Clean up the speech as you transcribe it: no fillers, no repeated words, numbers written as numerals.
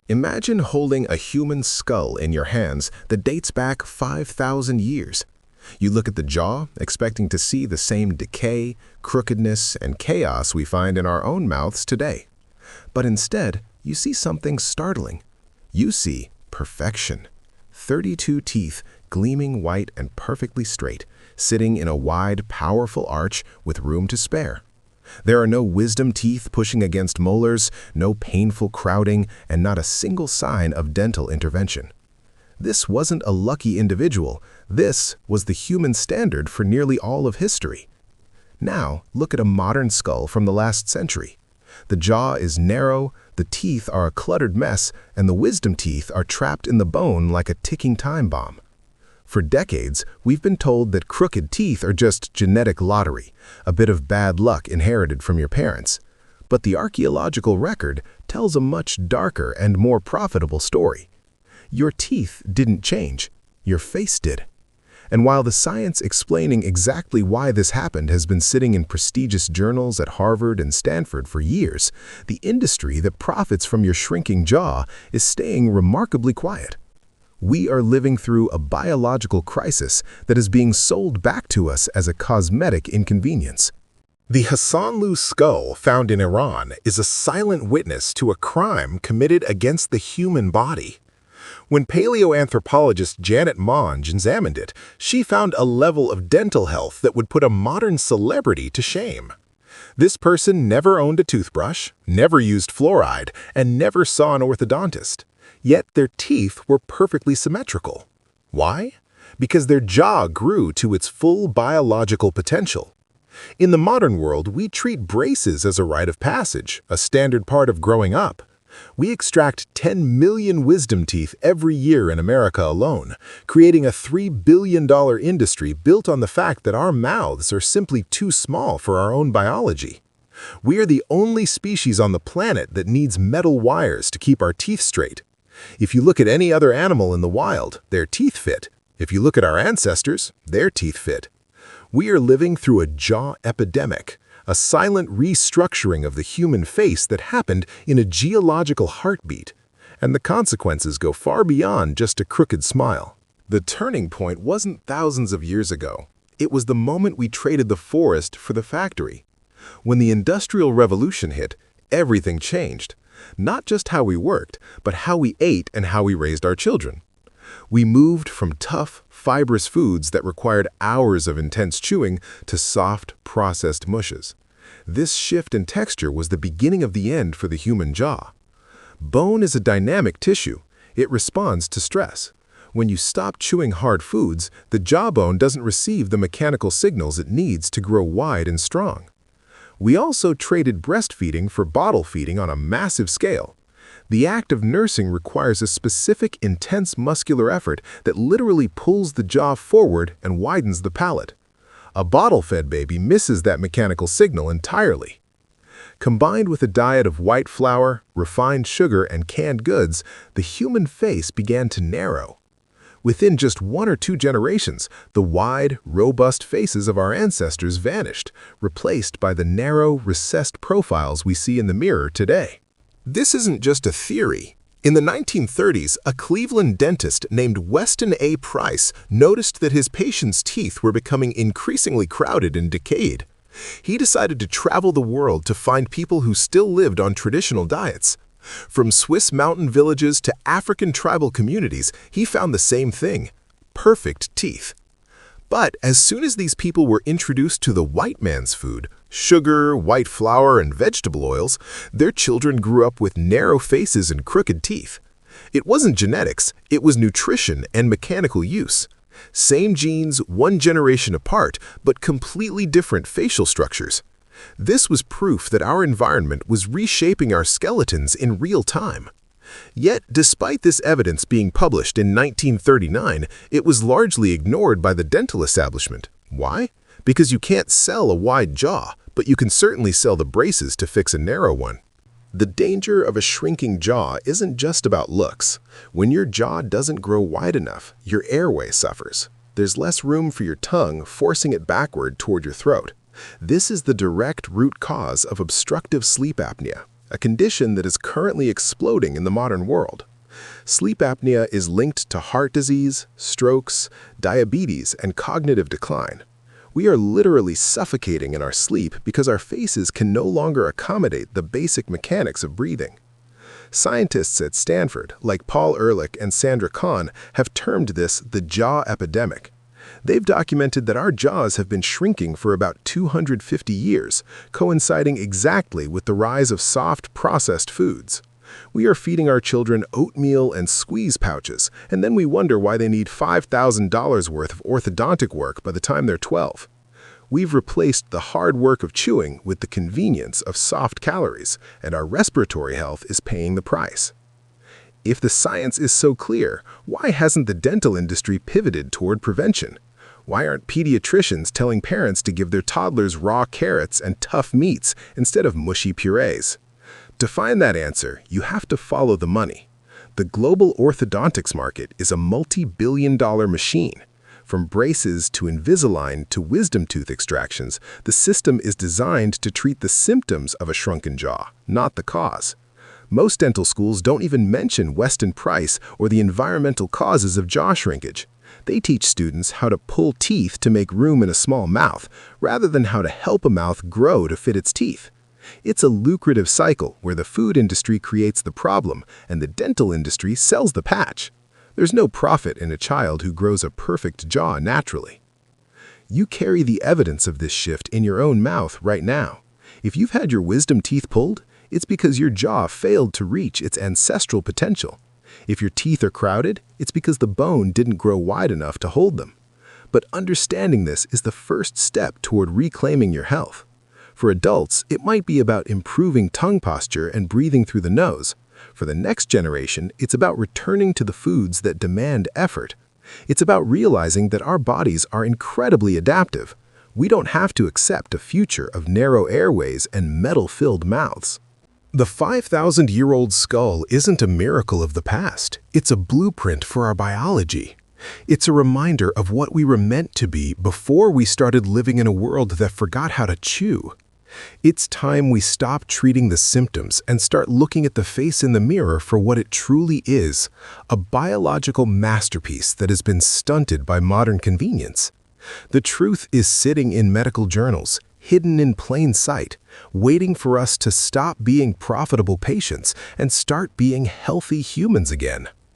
Imagine holding a human skull in your hands that dates back 5,000 years. You look at the jaw, expecting to see the same decay, crookedness, and chaos we find in our own mouths today. But instead, you see something startling. You see perfection. 32 teeth, gleaming white and perfectly straight, sitting in a wide, powerful arch with room to spare. There are no wisdom teeth pushing against molars, no painful crowding, and not a single sign of dental intervention. This wasn't a lucky individual. This was the human standard for nearly all of history. Now, look at a modern skull from the last century. The jaw is narrow, the teeth are a cluttered mess, and the wisdom teeth are trapped in the bone like a ticking time bomb. For decades, we've been told that crooked teeth are just genetic lottery, a bit of bad luck inherited from your parents. But the archaeological record tells a much darker and more profitable story. Your teeth didn't change, your face did. And while the science explaining exactly why this happened has been sitting in prestigious journals at Harvard and Stanford for years, the industry that profits from your shrinking jaw is staying remarkably quiet. We are living through a biological crisis that is being sold back to us as a cosmetic inconvenience. The Hassanlu skull found in Iran is a silent witness to a crime committed against the human body. When paleoanthropologist Janet Monge examined it, she found a level of dental health that would put a modern celebrity to shame. This person never owned a toothbrush, never used fluoride, and never saw an orthodontist. Yet their teeth were perfectly symmetrical. Why? Because their jaw grew to its full biological potential. In the modern world, we treat braces as a rite of passage, a standard part of growing up. We extract 10 million wisdom teeth every year in America alone, creating a $3 billion industry built on the fact that our mouths are simply too small for our own biology. We are the only species on the planet that needs metal wires to keep our teeth straight. If you look at any other animal in the wild, their teeth fit. If you look at our ancestors, their teeth fit. We are living through a jaw epidemic, a silent restructuring of the human face that happened in a geological heartbeat. And the consequences go far beyond just a crooked smile. The turning point wasn't thousands of years ago. It was the moment we traded the forest for the factory. When the Industrial Revolution hit, everything changed. Not just how we worked, but how we ate and how we raised our children. We moved from tough, fibrous foods that required hours of intense chewing to soft, processed mushes. This shift in texture was the beginning of the end for the human jaw. Bone is a dynamic tissue. It responds to stress. When you stop chewing hard foods, the jawbone doesn't receive the mechanical signals it needs to grow wide and strong. We also traded breastfeeding for bottle feeding on a massive scale. The act of nursing requires a specific, intense muscular effort that literally pulls the jaw forward and widens the palate. A bottle-fed baby misses that mechanical signal entirely. Combined with a diet of white flour, refined sugar, and canned goods, the human face began to narrow. Within just 1 or 2 generations, the wide, robust faces of our ancestors vanished, replaced by the narrow, recessed profiles we see in the mirror today. This isn't just a theory. In the 1930s, a Cleveland dentist named Weston A. Price noticed that his patients' teeth were becoming increasingly crowded and decayed. He decided to travel the world to find people who still lived on traditional diets. From Swiss mountain villages to African tribal communities, he found the same thing: perfect teeth. But as soon as these people were introduced to the white man's food, sugar, white flour, and vegetable oils, their children grew up with narrow faces and crooked teeth. It wasn't genetics, it was nutrition and mechanical use. Same genes, 1 generation apart, but completely different facial structures. This was proof that our environment was reshaping our skeletons in real time. Yet, despite this evidence being published in 1939, it was largely ignored by the dental establishment. Why? Because you can't sell a wide jaw, but you can certainly sell the braces to fix a narrow one. The danger of a shrinking jaw isn't just about looks. When your jaw doesn't grow wide enough, your airway suffers. There's less room for your tongue, forcing it backward toward your throat. This is the direct root cause of obstructive sleep apnea. a condition that is currently exploding in the modern world. Sleep apnea is linked to heart disease, strokes, diabetes, and cognitive decline. We are literally suffocating in our sleep because our faces can no longer accommodate the basic mechanics of breathing. Scientists at Stanford, like Paul Ehrlich and Sandra Kahn, have termed this the jaw epidemic. They've documented that our jaws have been shrinking for about 250 years, coinciding exactly with the rise of soft, processed foods. We are feeding our children oatmeal and squeeze pouches, and then we wonder why they need $5,000 worth of orthodontic work by the time they're 12. We've replaced the hard work of chewing with the convenience of soft calories, and our respiratory health is paying the price. If the science is so clear, why hasn't the dental industry pivoted toward prevention? Why aren't pediatricians telling parents to give their toddlers raw carrots and tough meats instead of mushy purees? To find that answer, you have to follow the money. The global orthodontics market is a multi-billion-dollar machine. From braces to Invisalign to wisdom tooth extractions, the system is designed to treat the symptoms of a shrunken jaw, not the cause. Most dental schools don't even mention Weston Price or the environmental causes of jaw shrinkage. They teach students how to pull teeth to make room in a small mouth, rather than how to help a mouth grow to fit its teeth. It's a lucrative cycle where the food industry creates the problem and the dental industry sells the patch. There's no profit in a child who grows a perfect jaw naturally. You carry the evidence of this shift in your own mouth right now. If you've had your wisdom teeth pulled, it's because your jaw failed to reach its ancestral potential. If your teeth are crowded, it's because the bone didn't grow wide enough to hold them. But understanding this is the first step toward reclaiming your health. For adults, it might be about improving tongue posture and breathing through the nose. For the next generation, it's about returning to the foods that demand effort. It's about realizing that our bodies are incredibly adaptive. We don't have to accept a future of narrow airways and metal-filled mouths. The 5,000-year-old skull isn't a miracle of the past. It's a blueprint for our biology. It's a reminder of what we were meant to be before we started living in a world that forgot how to chew. It's time we stop treating the symptoms and start looking at the face in the mirror for what it truly is, a biological masterpiece that has been stunted by modern convenience. The truth is sitting in medical journals, hidden in plain sight, waiting for us to stop being profitable patients and start being healthy humans again.